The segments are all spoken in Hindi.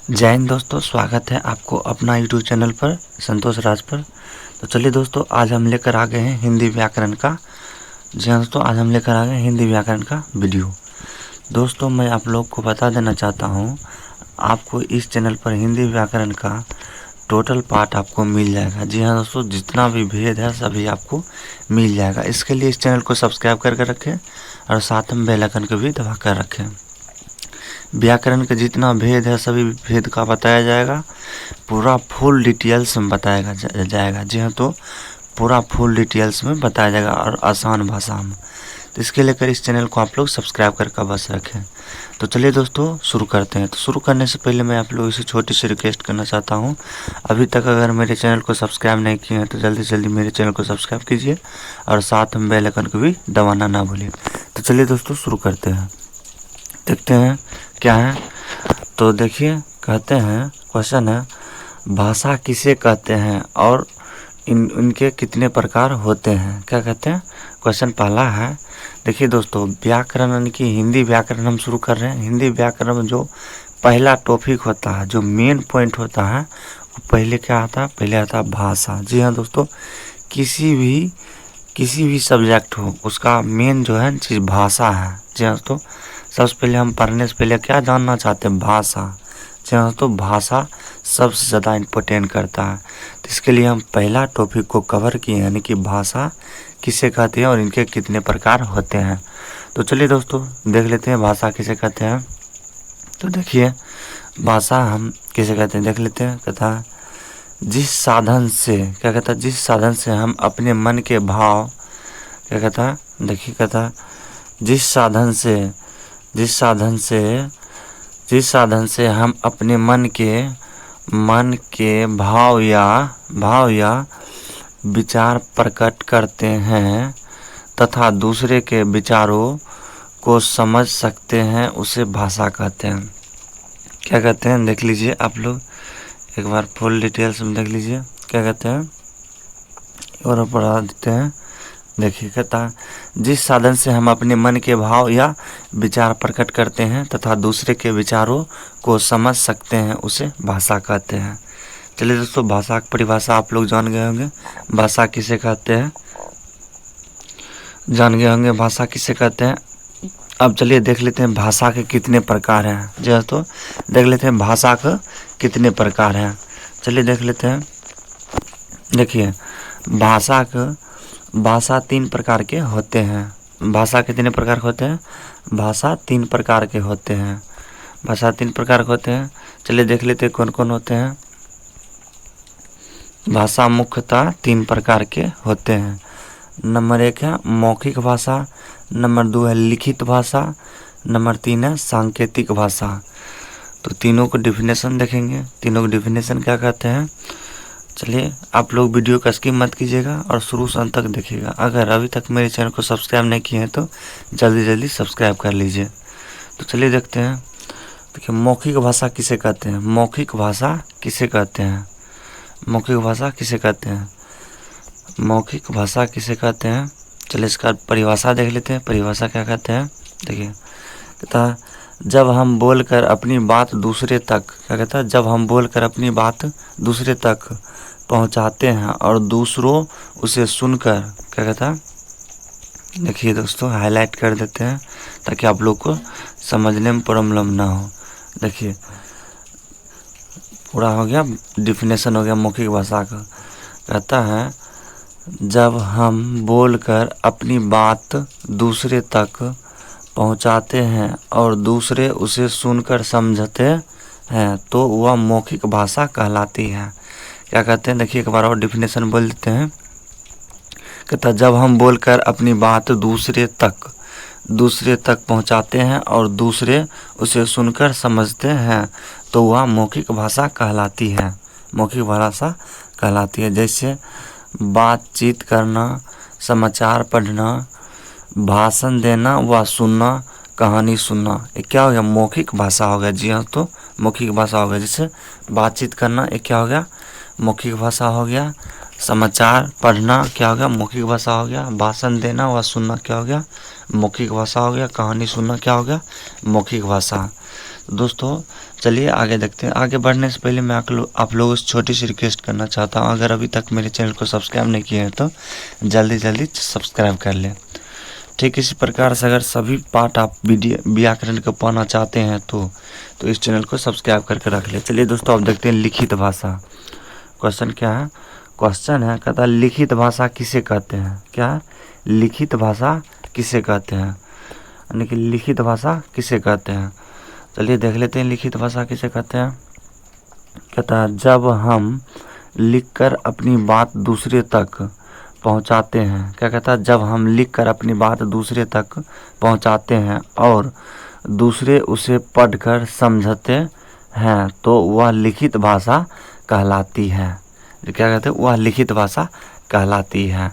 जय हिंद दोस्तों, स्वागत है आपको अपना यूट्यूब चैनल पर संतोष राज पर। तो चलिए दोस्तों, आज हम लेकर आ गए हैं हिंदी व्याकरण का। जी हाँ दोस्तों, आज हम लेकर आ गए हैं हिंदी व्याकरण का वीडियो। दोस्तों, मैं आप लोग को बता देना चाहता हूँ, आपको इस चैनल पर हिंदी व्याकरण का टोटल पार्ट आपको मिल जाएगा। जी हाँ दोस्तों, जितना भी भेद है सभी आपको मिल जाएगा। इसके लिए इस चैनल को सब्सक्राइब करके रखें और साथ में बेल आइकन को भी दबा कर रखें। व्याकरण का जितना भेद है सभी भेद का बताया जाएगा, पूरा फुल डिटेल्स में बताया जाएगा। जी हाँ, तो पूरा फुल डिटेल्स में बताया जाएगा और आसान भाषा में। तो इसके लेकर इस चैनल को आप लोग सब्सक्राइब करके बस रखें। तो चलिए दोस्तों, शुरू करते हैं। तो शुरू करने से पहले मैं आप लोगों से छोटी सी रिक्वेस्ट करना चाहता हूँ, अभी तक अगर मेरे चैनल को सब्सक्राइब नहीं किए हैं तो जल्दी से जल्दी मेरे चैनल को सब्सक्राइब कीजिए और साथ में बेल आइकन को भी दबाना ना भूलिए। तो चलिए दोस्तों, शुरू करते हैं। देखते हैं क्या है। तो देखिए, कहते हैं, क्वेश्चन है, भाषा किसे कहते हैं और इनके कितने प्रकार होते हैं। क्या कहते हैं? क्वेश्चन पहला है। देखिए दोस्तों, व्याकरण यानी कि हिंदी व्याकरण हम शुरू कर रहे हैं। हिंदी व्याकरण में जो पहला टॉपिक होता है, जो मेन पॉइंट होता है, वो पहले क्या आता है? पहले आता है भाषा। जी हाँ दोस्तों, किसी भी सब्जेक्ट हो, उसका मेन जो है चीज़ भाषा है। जी हाँ दोस्तों, सबसे पहले हम पढ़ने से पहले क्या जानना चाहते हैं? भाषा। जी हाँ दोस्तों, भाषा सबसे ज़्यादा इम्पोर्टेंट करता है। तो इसके लिए हम पहला टॉपिक को कवर किए, यानी कि भाषा किसे कहते हैं और इनके कितने प्रकार होते हैं। तो चलिए दोस्तों, देख लेते हैं भाषा किसे कहते हैं। तो देखिए, भाषा हम किसे कहते हैं देख लेते हैं। कहता है, जिस साधन से, क्या कहता है? जिस साधन से हम अपने मन के भाव, क्या कहता है? देखिए, कहता है, जिस साधन से हम अपने मन के भाव या विचार प्रकट करते हैं तथा दूसरे के विचारों को समझ सकते हैं, उसे भाषा कहते हैं। क्या कहते हैं? देख लीजिए आप लोग एक बार फुल डिटेल्स में देख लीजिए क्या कहते हैं और पढ़ा देते हैं। देखिए, कहता है, जिस साधन से हम अपने मन के भाव या विचार प्रकट करते हैं तथा दूसरे के विचारों को समझ सकते हैं, उसे भाषा कहते हैं। चलिए दोस्तों, भाषा की परिभाषा आप लोग जान गए होंगे। भाषा किसे कहते हैं जान गए होंगे, भाषा किसे कहते हैं। अब चलिए देख लेते हैं भाषा के कितने प्रकार हैं। जी तो देख लेते हैं भाषा के कितने प्रकार हैं। चलिए देख लेते हैं। देखिए, भाषा 3 प्रकार के होते हैं। भाषा कितने प्रकार के होते हैं? भाषा 3 प्रकार के होते हैं। भाषा 3 प्रकार के होते हैं। चलिए देख लेते हैं कौन कौन होते हैं। भाषा मुख्यतः 3 प्रकार के होते हैं। नंबर 1 है मौखिक भाषा, नंबर 2 है लिखित भाषा, नंबर 3 है सांकेतिक भाषा। तो तीनों को डिफिनेशन देखेंगे। तीनों को डिफिनेशन क्या कहते हैं। चलिए, आप लोग वीडियो का स्किप मत कीजिएगा और शुरू से अंत तक देखिएगा। अगर अभी तक मेरे चैनल को सब्सक्राइब नहीं किए हैं तो जल्दी सब्सक्राइब कर लीजिए। तो चलिए देखते हैं। देखिए, मौखिक भाषा किसे कहते हैं? मौखिक भाषा किसे कहते हैं? मौखिक भाषा किसे कहते हैं? मौखिक भाषा किसे कहते हैं? चलिए इसका परिभाषा देख लेते हैं। परिभाषा क्या कहते हैं? देखिए, कहता है, जब हम बोलकर अपनी बात दूसरे तक, क्या कहता है? जब हम बोलकर अपनी बात दूसरे तक पहुंचाते हैं और दूसरों उसे सुनकर, क्या कहता है? देखिए दोस्तों, हाईलाइट कर देते हैं ताकि आप लोग को समझने में प्रॉब्लम ना हो। देखिए, पूरा हो गया, डिफिनेशन हो गया मौखिक भाषा का। कहता है, जब हम बोलकर अपनी बात दूसरे तक पहुंचाते हैं और दूसरे उसे सुनकर समझते हैं तो वह मौखिक भाषा कहलाती है। क्या कहते हैं? देखिए एक बार और डिफिनेशन बोल देते हैं। कहता है, जब हम बोलकर अपनी बात दूसरे तक पहुंचाते हैं और दूसरे उसे सुनकर समझते हैं तो वह मौखिक भाषा कहलाती है। मौखिक भाषा कहलाती है। जैसे बातचीत करना, समाचार पढ़ना, भाषण देना व सुनना, कहानी सुनना, ये क्या हो गया? मौखिक भाषा हो गया। जी हाँ, तो मौखिक भाषा हो गया। जैसे बातचीत करना, ये क्या हो गया? मौखिक भाषा हो गया। समाचार पढ़ना क्या हो गया? मौखिक भाषा हो गया। भाषण देना व सुनना क्या हो गया? मौखिक भाषा हो गया। कहानी सुनना क्या हो गया? मौखिक भाषा। दोस्तों चलिए आगे देखते हैं। आगे बढ़ने से पहले मैं आप लोगों से छोटी सी रिक्वेस्ट करना चाहता हूं, अगर अभी तक मेरे चैनल को सब्सक्राइब नहीं किए हैं तो जल्दी सब्सक्राइब कर लें। ठीक इसी प्रकार से अगर सभी पार्ट आप व्याकरण को पाना चाहते हैं तो इस चैनल को सब्सक्राइब करके रख ले। चलिए दोस्तों अब देखते हैं लिखित भाषा। क्वेश्चन क्या है? क्वेश्चन है कहता है लिखित भाषा किसे कहते हैं? क्या है? लिखित भाषा किसे कहते हैं, यानी कि लिखित भाषा किसे कहते हैं। चलिए देख लेते हैं लिखित भाषा किसे कहते हैं। कहता है जब हम लिखकर अपनी बात दूसरे तक पहुंचाते हैं। क्या कहता है? जब हम लिखकर अपनी बात दूसरे तक पहुंचाते हैं और दूसरे उसे पढ़कर समझते हैं तो वह लिखित भाषा कहलाती है। क्या कहते हैं? वह लिखित भाषा कहलाती है।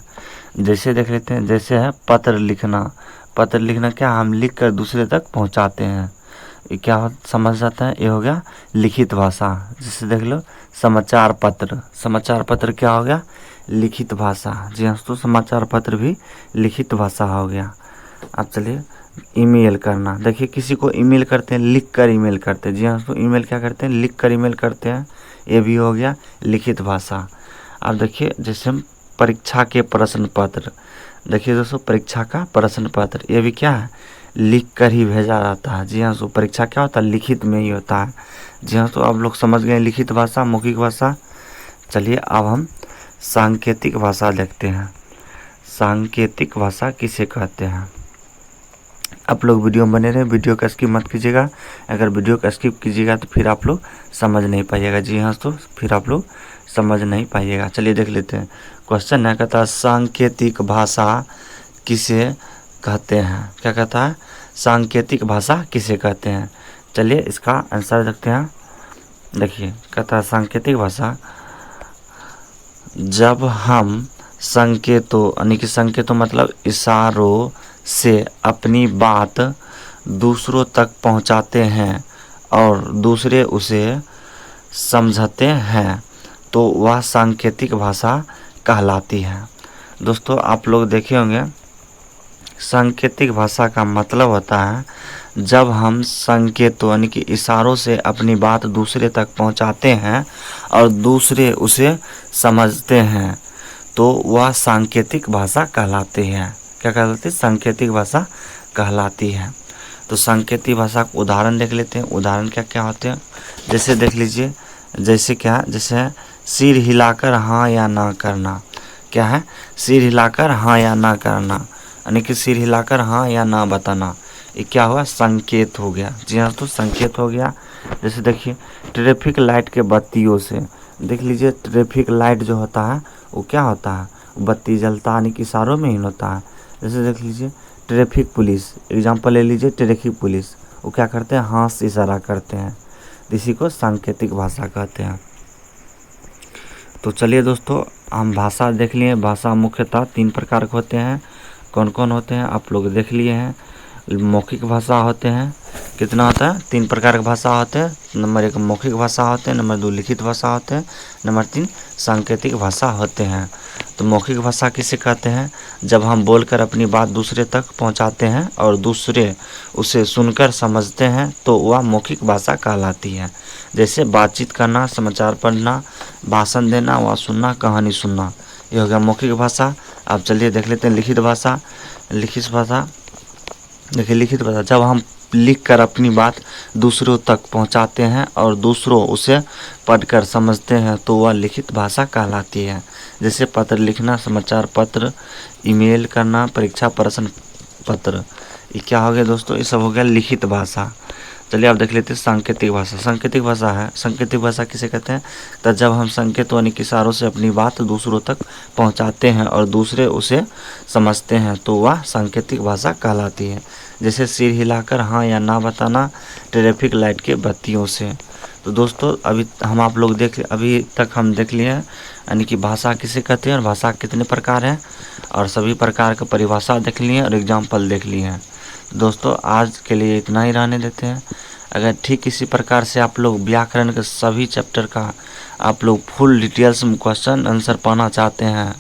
जैसे देख लेते हैं, जैसे है पत्र लिखना। पत्र लिखना क्या? हम लिख कर दूसरे तक पहुंचाते हैं, ये क्या समझ जाता है? ये हो गया लिखित भाषा। जैसे देख लो समाचार पत्र। समाचार पत्र क्या हो गया? लिखित भाषा। जी हाँ दोस्तों, समाचार पत्र भी लिखित भाषा हो गया। अब चलिए ईमेल करना। देखिए किसी को ईमेल करते हैं, लिख कर ईमेल करते हैं। जी हाँ दोस्तों, ईमेल क्या करते हैं? लिख कर ईमेल करते हैं, ये भी हो गया लिखित भाषा। अब देखिए जैसे हम परीक्षा के प्रश्न पत्र। देखिए दोस्तों परीक्षा का प्रश्न पत्र, ये भी क्या है? लिख कर ही भेजा जाता है। जी हाँ दोस्तों, परीक्षा क्या होता है? लिखित में ही होता है। जी हाँ तो आप लोग समझ गए लिखित भाषा, मौखिक भाषा। चलिए अब हम सांकेतिक भाषा देखते हैं। सांकेतिक भाषा किसे कहते हैं? आप लोग वीडियो में बने रहे, वीडियो का स्किप मत कीजिएगा। अगर वीडियो का स्किप कीजिएगा तो फिर आप लोग समझ नहीं पाइएगा। जी हाँ तो फिर आप लोग समझ नहीं पाइएगा। चलिए देख लेते हैं। क्वेश्चन है कहता है सांकेतिक भाषा किसे कहते हैं? क्या कहता है? सांकेतिक भाषा किसे कहते हैं। चलिए इसका आंसर देखते हैं। देखिए कहता है सांकेतिक भाषा जब हम संकेतों, यानी कि संकेतों मतलब इशारों से अपनी बात दूसरों तक पहुंचाते हैं और दूसरे उसे समझते हैं तो वह सांकेतिक भाषा कहलाती है। दोस्तों आप लोग देखे होंगे सांकेतिक भाषा का मतलब होता है जब हम संकेतों यानी कि इशारों से अपनी बात दूसरे तक पहुंचाते हैं और दूसरे उसे समझते हैं तो वह सांकेतिक भाषा कहलाती है। क्या कहलाती है? सांकेतिक भाषा कहलाती है। तो सांकेतिक भाषा का उदाहरण देख लेते हैं। उदाहरण क्या क्या होते हैं? जैसे देख लीजिए, जैसे क्या? जैसे सिर हिलाकर हाँ या ना करना। क्या है? सिर हिलाकर हाँ या ना करना, यानी कि सिर हिलाकर हाँ या ना बताना, ये क्या हुआ? संकेत हो गया। जी हाँ तो संकेत हो गया। जैसे देखिए ट्रैफिक लाइट के बत्तियों से, देख लीजिए ट्रैफिक लाइट जो होता है वो क्या होता है? बत्ती जलता यानी कि इशारों में ही होता है। जैसे देख लीजिए ट्रैफिक पुलिस, एग्जाम्पल ले लीजिए ट्रैफिक पुलिस, वो क्या करते हैं? हाथ से इशारा करते हैं, इसी को सांकेतिक भाषा कहते हैं। तो चलिए दोस्तों हम भाषा देख लिए। भाषा मुख्यतः 3 प्रकार के होते हैं। कौन कौन होते हैं आप लोग देख लिए हैं। मौखिक भाषा होते हैं, कितना होता है? 3 प्रकार के भाषा होते हैं। नंबर 1 मौखिक भाषा होते हैं, नंबर 2 लिखित भाषा होते हैं, नंबर 3 सांकेतिक भाषा होते हैं। तो मौखिक भाषा किसे कहते हैं? जब हम बोलकर अपनी बात दूसरे तक पहुंचाते हैं और दूसरे उसे सुनकर समझते हैं तो वह मौखिक भाषा कहलाती है। जैसे बातचीत करना, समाचार पढ़ना, भाषण देना, व सुनना, कहानी सुनना, ये हो गया मौखिक भाषा। अब चलिए देख लेते हैं लिखित भाषा। लिखित भाषा देखिए लिखित भाषा जब हम लिख कर अपनी बात दूसरों तक पहुंचाते हैं और दूसरों उसे पढ़कर समझते हैं तो वह लिखित भाषा कहलाती है। जैसे पत्र लिखना, समाचार पत्र, ईमेल करना, परीक्षा प्रश्न पत्र, ये क्या हो गया दोस्तों? ये सब हो गया लिखित भाषा। चलिए आप देख लेते हैं सांकेतिक भाषा। सांकेतिक भाषा है, सांकेतिक भाषा किसे कहते हैं? तो जब हम संकेतों यानी इशारों से अपनी बात दूसरों तक पहुंचाते हैं और दूसरे उसे समझते हैं तो वह सांकेतिक भाषा कहलाती है। जैसे सिर हिलाकर हाँ या ना बताना, ट्रैफिक लाइट के बत्तियों से। तो दोस्तों अभी तक हम देख लिए हैं यानी कि भाषा किसे कहते हैं और भाषा कितने प्रकार हैं, और सभी प्रकार का परिभाषा देख लिए और एग्जाम्पल देख लिए हैं। दोस्तों आज के लिए इतना ही रहने देते हैं। अगर ठीक इसी प्रकार से आप लोग व्याकरण के सभी चैप्टर का आप लोग फुल डिटेल्स में क्वेश्चन आंसर पाना चाहते हैं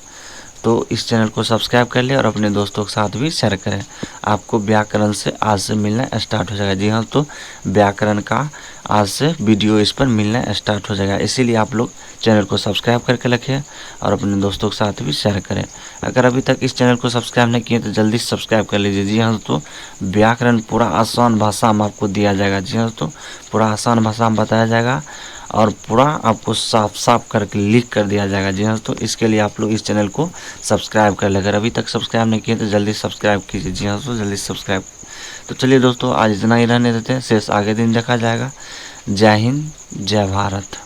तो इस चैनल को सब्सक्राइब कर ले और अपने दोस्तों के साथ भी शेयर करें। आपको व्याकरण से आज से मिलना स्टार्ट हो जाएगा। जी हाँ, तो व्याकरण का आज से वीडियो इस पर मिलना स्टार्ट हो जाएगा। इसीलिए आप लोग चैनल को सब्सक्राइब करके रखें और अपने दोस्तों के साथ भी शेयर करें। अगर अभी तक इस चैनल को सब्सक्राइब नहीं किए तो जल्दी सब्सक्राइब कर लीजिए। जी हाँ दोस्तों, व्याकरण पूरा आसान भाषा में आपको दिया जाएगा। जी हाँ दोस्तों, पूरा आसान भाषा में बताया जाएगा और पूरा आपको साफ साफ करके लिख कर दिया जाएगा। जी हाँ, तो इसके लिए आप लोग इस चैनल को सब्सक्राइब कर ले। अगर अभी तक सब्सक्राइब नहीं किए तो जल्दी सब्सक्राइब कीजिए। जी हाँ दोस्तों, जल्दी सब्सक्राइब। तो चलिए दोस्तों, आज इतना ही रहने देते हैं, शेष आगे दिन देखा जाएगा। जय हिंद, जय भारत।